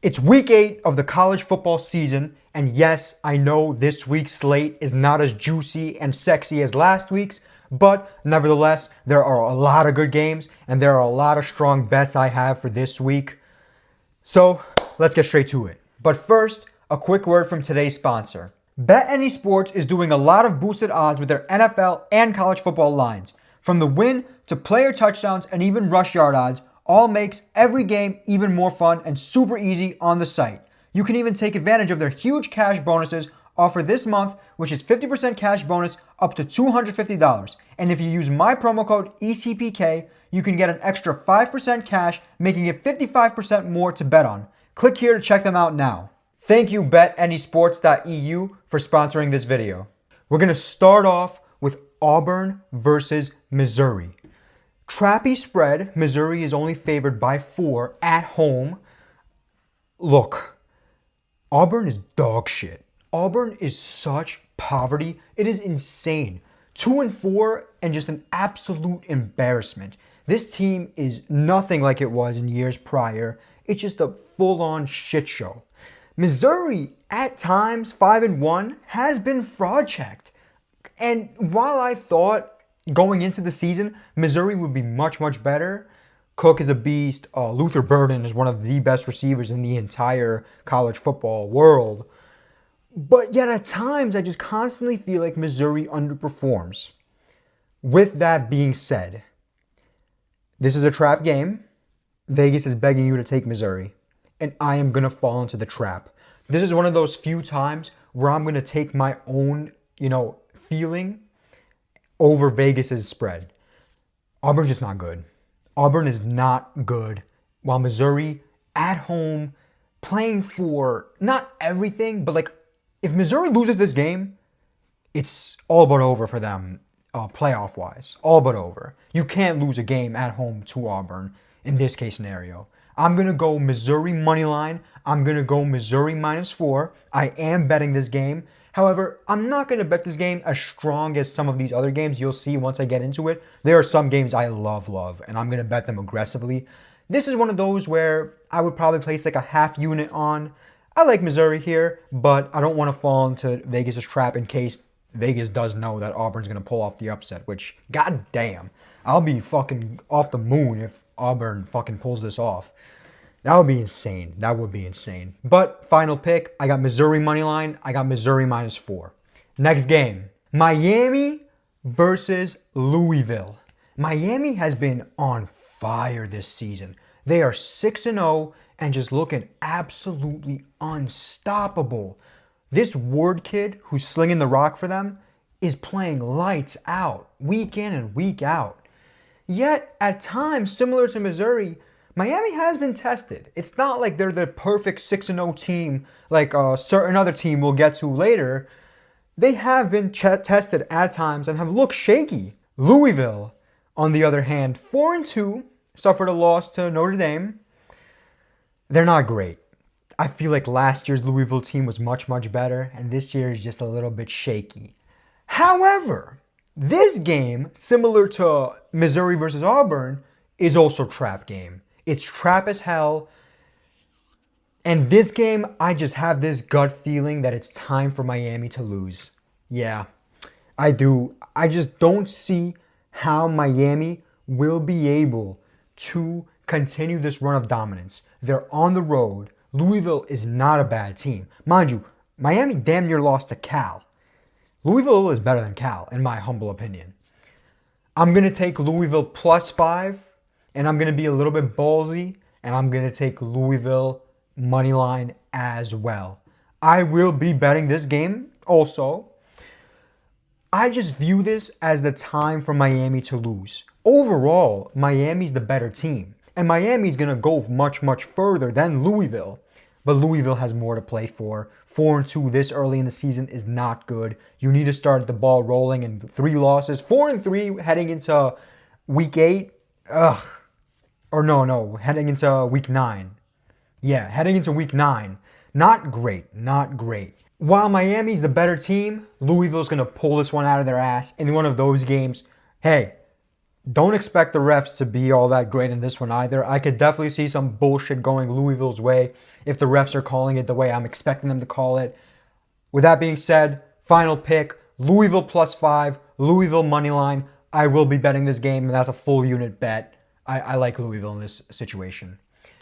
It's week 8 of the college football season, and yes, I know this week's slate is not as juicy and sexy as last week's, but nevertheless, there are a lot of good games, and there are a lot of strong bets I have for this week. So, let's get straight to it. But first, a quick word from today's sponsor. BetAnySports is doing a lot of boosted odds with their NFL and college football lines. From the win to player touchdowns and even rush yard odds, all makes every game even more fun and super easy on the site. You can even take advantage of their huge cash bonuses offered this month, which is 50% cash bonus up to $250. And if you use my promo code ECPK, you can get an extra 5% cash, making it 55% more to bet on. Click here to check them out now. Thank you BetAnySports.eu for sponsoring this video. We're going to start off with Auburn versus Missouri. Trappy spread, Missouri is only favored by 4 at home. Look, Auburn is dog shit. Auburn is such poverty. It is insane. 2-4 and just an absolute embarrassment. This team is nothing like it was in years prior. It's just a full-on shit show. Missouri, at times, 5-1, has been fraud-checked. And while I thought going into the season, Missouri would be much, much better. Cook is a beast. Luther Burden is one of the best receivers in the entire college football world. But yet at times, I just constantly feel like Missouri underperforms. With that being said, this is a trap game. Vegas is begging you to take Missouri. And I am going to fall into the trap. This is one of those few times where I'm going to take my own, feeling over Vegas's spread. Auburn's just not good. Auburn is not good. While Missouri, at home, playing for not everything, but if Missouri loses this game, it's all but over for them, playoff-wise. All but over. You can't lose a game at home to Auburn in this case scenario. I'm going to go Missouri money line. I'm going to go Missouri -4. I am betting this game. However, I'm not going to bet this game as strong as some of these other games. You'll see once I get into it. There are some games I love, and I'm going to bet them aggressively. This is one of those where I would probably place a half unit on. I like Missouri here, but I don't want to fall into Vegas' trap in case Vegas does know that Auburn's going to pull off the upset, which, goddamn, I'll be fucking off the moon if Auburn fucking pulls this off. That would be insane. That would be insane. But final pick, I got Missouri money line. I got Missouri -4. Next game, Miami versus Louisville. Miami has been on fire this season. They are 6-0 and just looking absolutely unstoppable. This Ward kid who's slinging the rock for them is playing lights out week in and week out. Yet, at times, similar to Missouri, Miami has been tested. It's not like they're the perfect 6-0 team like a certain other team we'll get to later. They have been tested at times and have looked shaky. Louisville, on the other hand, 4-2, suffered a loss to Notre Dame. They're not great. I feel like last year's Louisville team was much, much better, and this year is just a little bit shaky. However, this game, similar to Missouri versus Auburn, is also a trap game. It's trap as hell. And this game, I just have this gut feeling that it's time for Miami to lose. Yeah, I do. I just don't see how Miami will be able to continue this run of dominance. They're on the road. Louisville is not a bad team. Mind you, Miami damn near lost to Cal. Louisville is better than Cal, in my humble opinion. I'm going to take Louisville +5. And I'm going to be a little bit ballsy, and I'm going to take Louisville money line as well. I will be betting this game also. I just view this as the time for Miami to lose. Overall, Miami's the better team. And Miami's going to go much, much further than Louisville. But Louisville has more to play for. 4-2 this early in the season is not good. You need to start the ball rolling, and 3 losses. 4-3 heading into week 8. Ugh. Or no, heading into week 9. Yeah, heading into week 9. Not great, not great. While Miami's the better team, Louisville's going to pull this one out of their ass in one of those games. Hey, Don't expect the refs to be all that great in this one either. I could definitely see some bullshit going Louisville's way if the refs are calling it the way I'm expecting them to call it. With that being said, final pick, Louisville +5, Louisville money line. I will be betting this game, and that's a full unit bet. I like Louisville in this situation.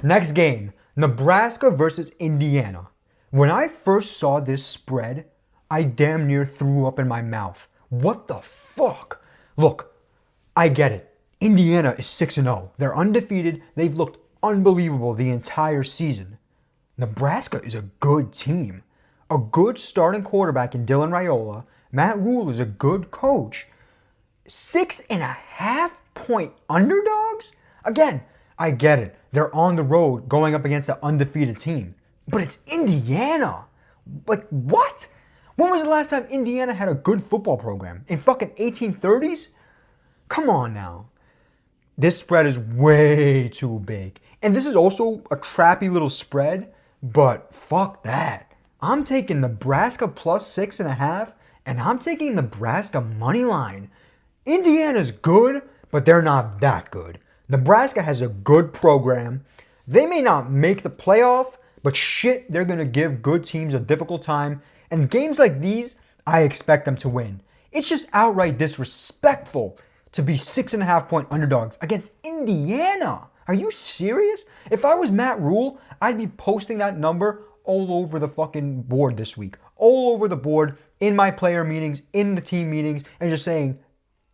Next game, Nebraska versus Indiana. When I first saw this spread, I damn near threw up in my mouth. What the fuck? Look, I get it. Indiana is 6-0. They're undefeated. They've looked unbelievable the entire season. Nebraska is a good team. A good starting quarterback in Dylan Raiola. Matt Rule is a good coach. 6.5-point underdogs? Again, I get it. They're on the road going up against an undefeated team. But it's Indiana. Like, what? When was the last time Indiana had a good football program? In fucking 1830s? Come on now. This spread is way too big. And this is also a crappy little spread, but fuck that. I'm taking Nebraska +6.5, and I'm taking Nebraska money line. Indiana's good, but they're not that good. Nebraska has a good program. They may not make the playoff, but shit, they're going to give good teams a difficult time. And games like these, I expect them to win. It's just outright disrespectful to be 6.5-point underdogs against Indiana. Are you serious? If I was Matt Rule, I'd be posting that number all over the fucking board this week. All over the board, in my player meetings, in the team meetings, and just saying,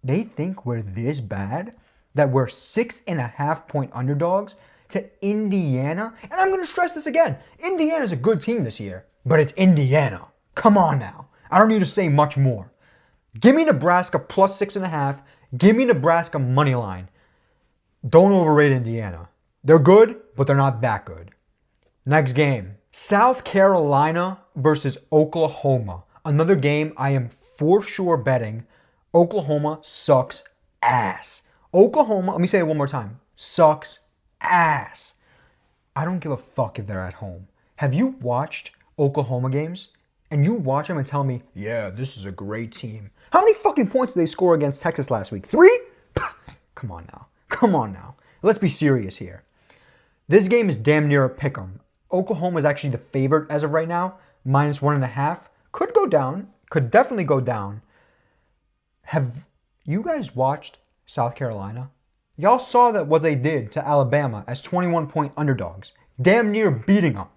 they think we're this bad? That we're 6.5-point underdogs to Indiana? And I'm going to stress this again. Indiana's a good team this year, but it's Indiana. Come on now. I don't need to say much more. Give me Nebraska +6.5. Give me Nebraska money line. Don't overrate Indiana. They're good, but they're not that good. Next game. South Carolina versus Oklahoma. Another game I am for sure betting. Oklahoma sucks ass. Oklahoma, let me say it one more time, sucks ass. I don't give a fuck if they're at home. Have you watched Oklahoma games? And you watch them and tell me, yeah, this is a great team. How many fucking points did they score against Texas last week? 3? Come on now. Come on now. Let's be serious here. This game is damn near a pick'em. Oklahoma is actually the favorite as of right now. -1.5. Could go down. Could definitely go down. Have you guys watched South Carolina? Y'all saw that what they did to Alabama as 21-point underdogs. Damn near beating them.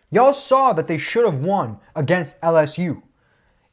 Y'all saw that they should have won against LSU.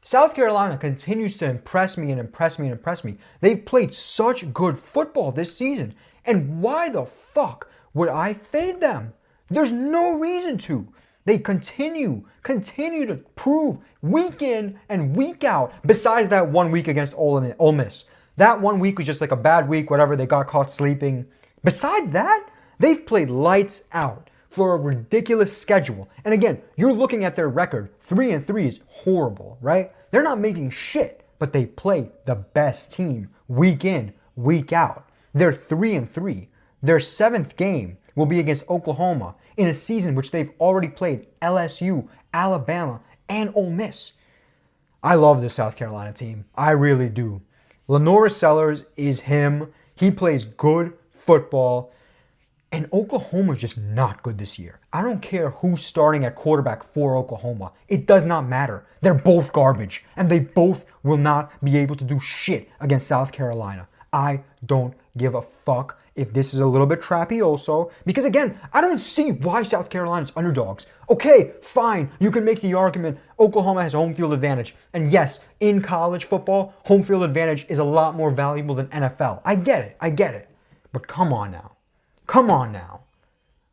South Carolina continues to impress me and impress me and impress me. They've played such good football this season. And why the fuck would I fade them? There's no reason to. They continue to prove week in and week out, besides that 1 week against Ole Miss. That 1 week was just like a bad week, whatever, they got caught sleeping. Besides that, they've played lights out for a ridiculous schedule. And again, you're looking at their record. 3-3 is horrible, right? They're not making shit, but they play the best team week in, week out. They're 3-3. Their 7th game will be against Oklahoma in a season which they've already played LSU, Alabama, and Ole Miss. I love this South Carolina team. I really do. Lenora Sellers is him. He plays good football. And Oklahoma's just not good this year. I don't care who's starting at quarterback for Oklahoma. It does not matter. They're both garbage. And they both will not be able to do shit against South Carolina. I don't give a fuck if this is a little bit trappy also. Because again, I don't see why South Carolina's underdogs. Okay, fine. You can make the argument Oklahoma has home field advantage. And yes, in college football, home field advantage is a lot more valuable than NFL. I get it. But come on now.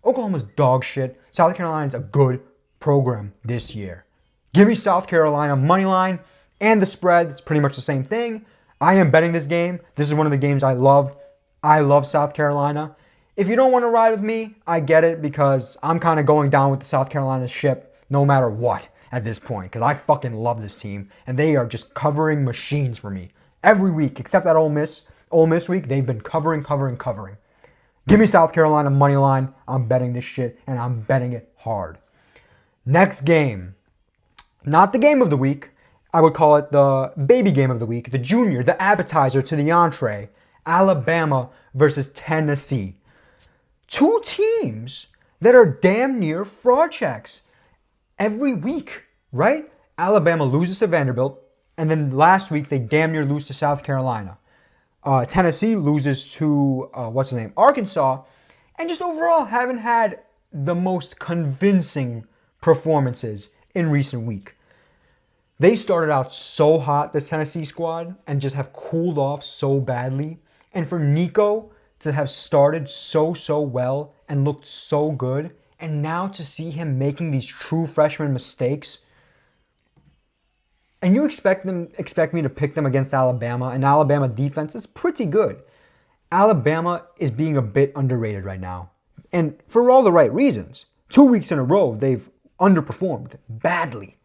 Oklahoma's dog shit. South Carolina's a good program this year. Give me South Carolina money line and the spread. It's pretty much the same thing. I am betting this game. This is one of the games I love. I love South Carolina. If you don't want to ride with me, I get it, because I'm kind of going down with the South Carolina ship no matter what at this point, because I fucking love this team, and they are just covering machines for me. Every week, except that Ole Miss week, they've been covering. Give me South Carolina money line. I'm betting this shit, and I'm betting it hard. Next game. Not the game of the week. I would call it the baby game of the week, the junior, the appetizer to the entree. Alabama versus Tennessee. Two teams that are damn near fraud checks every week, right? Alabama loses to Vanderbilt, and then last week they damn near lose to South Carolina. Tennessee loses to, Arkansas, and just overall haven't had the most convincing performances in recent week. They started out so hot, this Tennessee squad, and just have cooled off so badly. And for Nico to have started so well and looked so good, and now to see him making these true freshman mistakes, and you expect me to pick them against Alabama, and Alabama defense is pretty good. Alabama is being a bit underrated right now, and for all the right reasons. 2 weeks in a row, they've underperformed badly.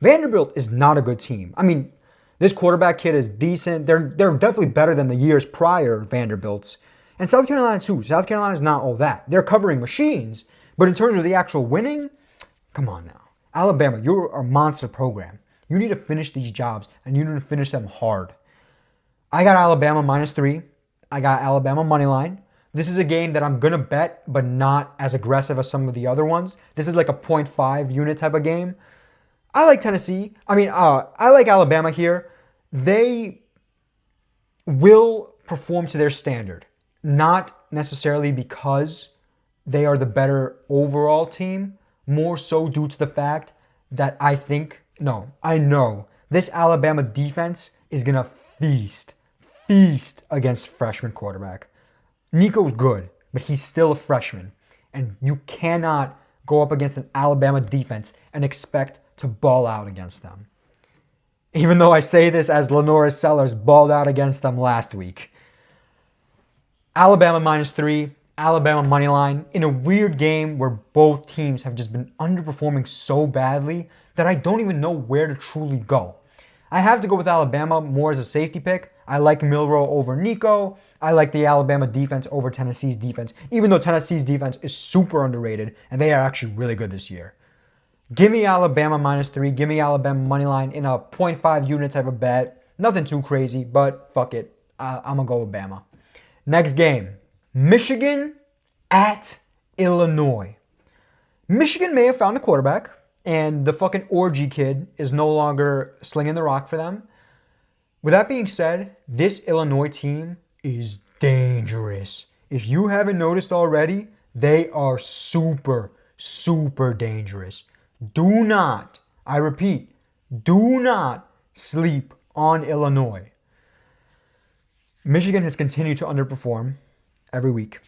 Vanderbilt is not a good team. I mean, this quarterback kid is decent. They're definitely better than the years prior, Vanderbilt's. And South Carolina too. South Carolina's not all that. They're covering machines, but in terms of the actual winning, come on now. Alabama, you're a monster program. You need to finish these jobs, and you need to finish them hard. I got Alabama -3. I got Alabama money line. This is a game that I'm going to bet, but not as aggressive as some of the other ones. This is like a 0.5 unit type of game. I like Tennessee. I like Alabama here. They will perform to their standard. Not necessarily because they are the better overall team, more so due to the fact that I know this Alabama defense is going to feast against freshman quarterback. Nico's good, but he's still a freshman. And you cannot go up against an Alabama defense and expect to ball out against them. Even though I say this as Lenoris Sellers balled out against them last week. Alabama -3, Alabama money line in a weird game where both teams have just been underperforming so badly that I don't even know where to truly go. I have to go with Alabama more as a safety pick. I like Milroe over Nico. I like the Alabama defense over Tennessee's defense, even though Tennessee's defense is super underrated and they are actually really good this year. Give me Alabama -3. Give me Alabama money line in a 0.5 unit type of bet. Nothing too crazy, but fuck it. I'm going to go with Bama. Next game, Michigan at Illinois. Michigan may have found a quarterback, and the fucking orgy kid is no longer slinging the rock for them. With that being said, this Illinois team is dangerous. If you haven't noticed already, they are super dangerous. Do not, I repeat, do not sleep on Illinois. Michigan has continued to underperform every week.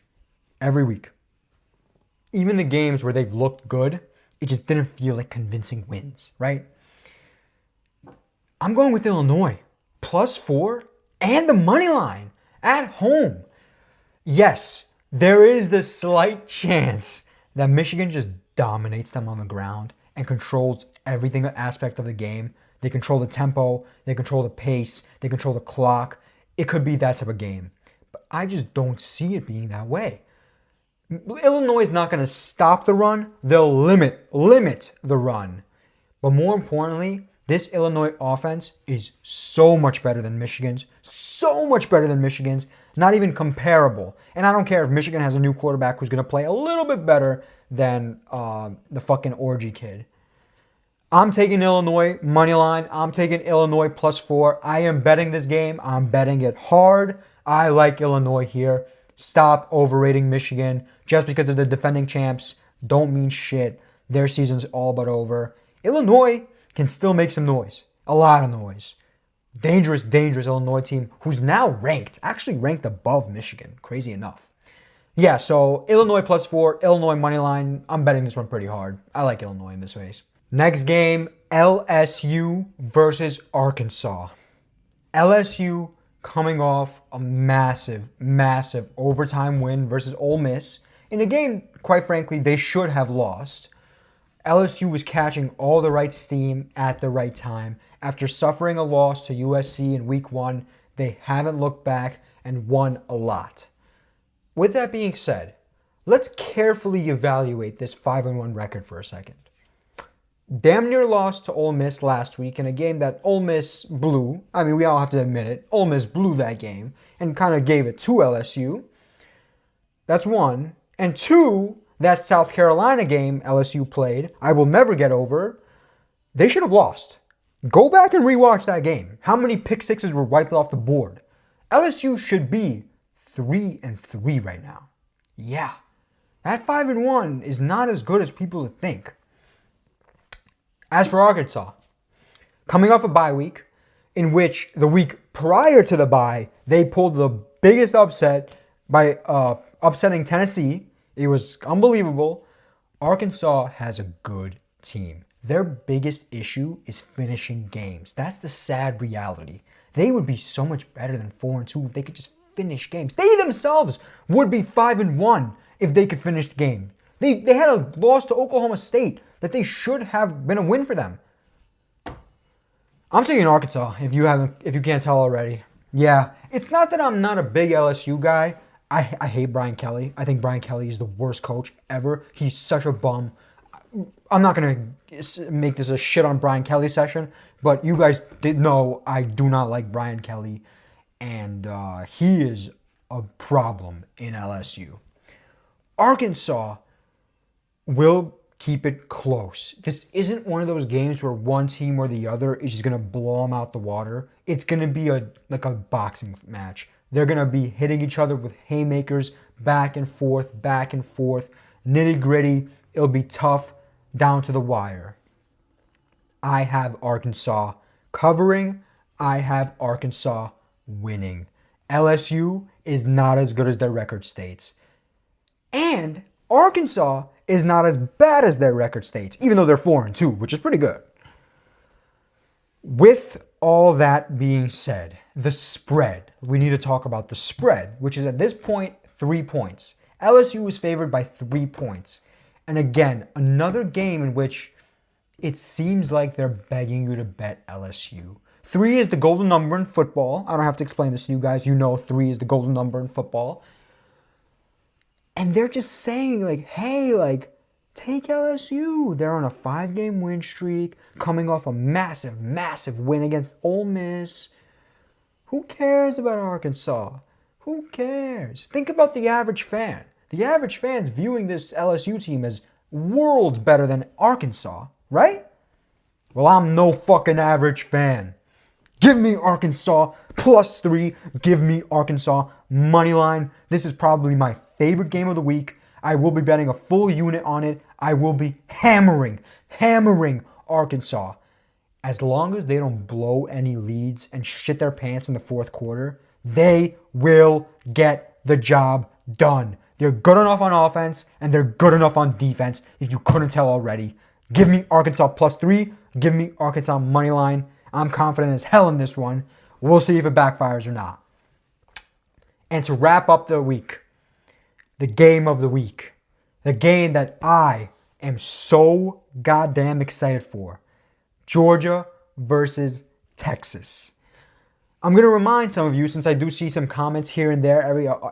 Even the games where they've looked good, it just didn't feel like convincing wins, right? I'm going with Illinois. +4 and the money line at home. Yes, there is the slight chance that Michigan just dominates them on the ground and controls everything aspect of the game. They control the tempo, they control the pace, they control the clock. It could be that type of game. But I just don't see it being that way. Illinois is not going to stop the run. They'll limit the run. But more importantly, this Illinois offense is so much better than Michigan's. Not even comparable. And I don't care if Michigan has a new quarterback who's going to play a little bit better than the fucking orgy kid. I'm taking Illinois money line. I'm taking Illinois +4. I am betting this game. I'm betting it hard. I like Illinois here. Stop overrating Michigan. Just because they're the defending champs don't mean shit. Their season's all but over. Illinois can still make some noise. A lot of noise. Dangerous Illinois team who's now ranked above Michigan. Crazy enough. Yeah, so Illinois +4, Illinois money line. I'm betting this one pretty hard. I like Illinois in this race. Next game, LSU versus Arkansas. LSU coming off a massive overtime win versus Ole Miss in a game, quite frankly, they should have lost. LSU was catching all the right steam at the right time. After suffering a loss to USC in week 1, they haven't looked back and won a lot. With that being said, let's carefully evaluate this 5-1 record for a second. damn near lost to Ole Miss last week in a game that Ole Miss blew. I mean, we all have to admit it. Ole Miss blew that game and kind of gave it to LSU. That's one. And two, that South Carolina game LSU played, I will never get over. They should have lost. Go back and rewatch that game. How many pick sixes were wiped off the board? LSU should be 3-3 right now. Yeah. That 5-1 is not as good as people think. As for Arkansas, coming off a bye week, in which the week prior to the bye, they pulled the biggest upset by upsetting Tennessee. It was unbelievable. Arkansas has a good team. Their biggest issue is finishing games. That's the sad reality. They would be so much better than 4-2 if they could just finish games. They themselves would be 5-1 if they could finish the game. They had a loss to Oklahoma State that they should have been a win for them. I'm taking Arkansas if you can't tell already. Yeah, it's not that I'm not a big LSU guy. I hate Brian Kelly. I think Brian Kelly is the worst coach ever. He's such a bum. I'm not going to make this a shit on Brian Kelly session, but you guys did know I do not like Brian Kelly, and he is a problem in LSU. Arkansas will keep it close. This isn't one of those games where one team or the other is just going to blow them out the water. It's going to be like a boxing match. They're going to be hitting each other with haymakers back and forth, nitty gritty. It'll be tough down to the wire. I have Arkansas covering. I have Arkansas winning. LSU is not as good as their record states. And Arkansas is not as bad as their record states, even though they're 4-2, which is pretty good. With all that being said, the spread. We need to talk about the spread, which is at this point 3 points. LSU is favored by 3 points. And again, another game in which it seems like they're begging you to bet LSU. 3 is the golden number in football. I don't have to explain this to you guys. You know 3 is the golden number in football. And they're just saying, hey, take LSU. They're on a 5-game win streak, coming off a massive, massive win against Ole Miss. Who cares about Arkansas? Who cares? Think about the average fan. The average fan's viewing this LSU team as worlds better than Arkansas, right? Well, I'm no fucking average fan. Give me Arkansas +3. Give me Arkansas money line. This is probably my favorite game of the week. I will be betting a full unit on it. I will be hammering Arkansas. As long as they don't blow any leads and shit their pants in the fourth quarter, they will get the job done. They're good enough on offense, and they're good enough on defense, if you couldn't tell already. Give me Arkansas +3. Give me Arkansas money line. I'm confident as hell in this one. We'll see if it backfires or not. And to wrap up the week, the game of the week, the game that I am so goddamn excited for, Georgia versus Texas. I'm going to remind some of you, since I do see some comments here and there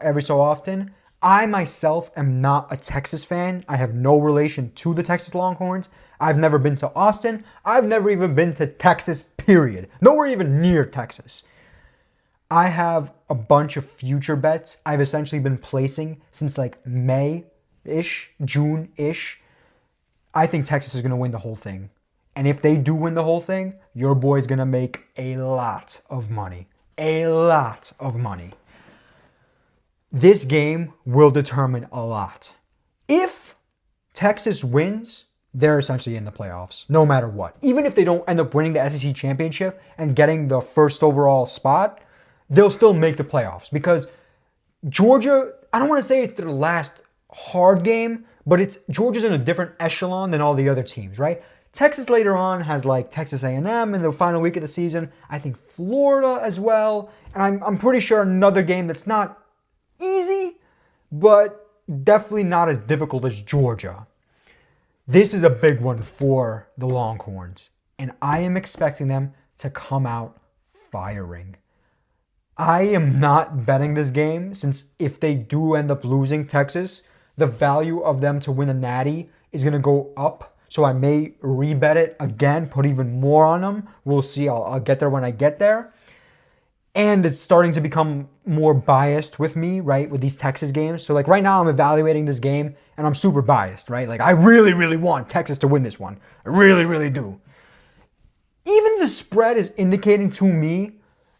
every so often, I myself am not a Texas fan. I have no relation to the Texas Longhorns. I've never been to Austin. I've never even been to Texas, period. Nowhere even near Texas. I have a bunch of future bets I've essentially been placing since May-ish, June-ish. I think Texas is going to win the whole thing. And if they do win the whole thing, your boy's going to make a lot of money. A lot of money. This game will determine a lot. If Texas wins, they're essentially in the playoffs, no matter what. Even if they don't end up winning the SEC championship and getting the first overall spot, they'll still make the playoffs. Because Georgia, I don't want to say it's their last hard game, but Georgia's in a different echelon than all the other teams, right? Texas later on has Texas A&M in the final week of the season. I think Florida as well. And I'm pretty sure another game that's not easy, but definitely not as difficult as Georgia. This is a big one for the Longhorns, and I am expecting them to come out firing. I am not betting this game, since if they do end up losing Texas, the value of them to win a natty is going to go up. so I may rebet it again, put even more on them. We'll see. I'll get there when I get there. And it's starting to become more biased with me, right, with these Texas games. So, like, right now I'm evaluating this game, and I'm super biased, right? Like, I really, really want Texas to win this one. I really, really do. Even the spread is indicating to me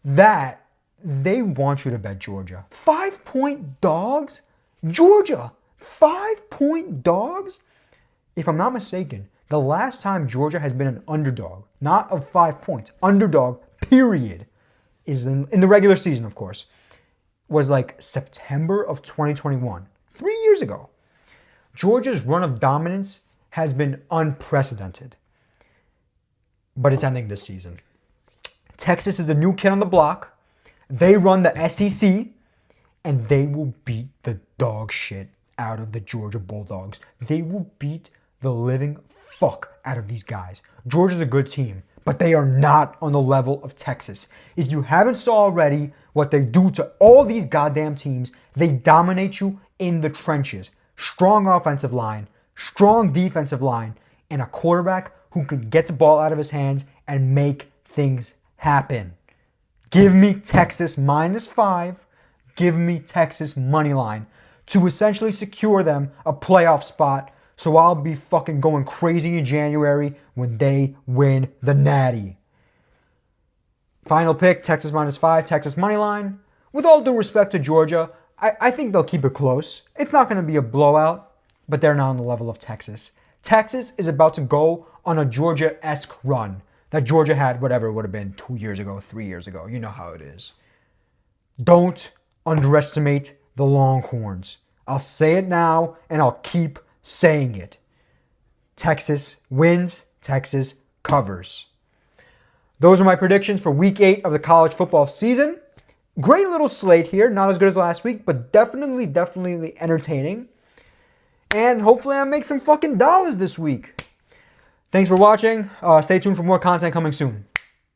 that they want you to bet Georgia. 5-point dogs? Georgia, 5-point dogs? If I'm not mistaken, the last time Georgia has been an underdog, not of 5 points, underdog, period, is in the regular season, of course, was like September of 2021, 3 years ago. Georgia's run of dominance has been unprecedented, but it's ending this season. Texas is the new kid on the block. They run the SEC, and they will beat the dog shit out of the Georgia Bulldogs. They will beat the living fuck out of these guys. Georgia's a good team, but they are not on the level of Texas. If you haven't saw already what they do to all these goddamn teams, they dominate you in the trenches. Strong offensive line, strong defensive line, and a quarterback who can get the ball out of his hands and make things happen. Give me Texas -5. Give me Texas money line to essentially secure them a playoff spot. So I'll be fucking going crazy in January when they win the Natty. Final pick, Texas -5, Texas money line. With all due respect to Georgia, I think they'll keep it close. It's not going to be a blowout, but they're not on the level of Texas. Texas is about to go on a Georgia-esque run that Georgia had, whatever it would have been 2 years ago, 3 years ago. You know how it is. Don't underestimate the Longhorns. I'll say it now, and I'll keep saying it. Texas wins. Texas covers. Those are my predictions for Week 8 of the college football season. Great little slate here. Not as good as last week, but definitely entertaining. And hopefully I make some fucking dollars this week. Thanks for watching. Stay tuned for more content coming soon.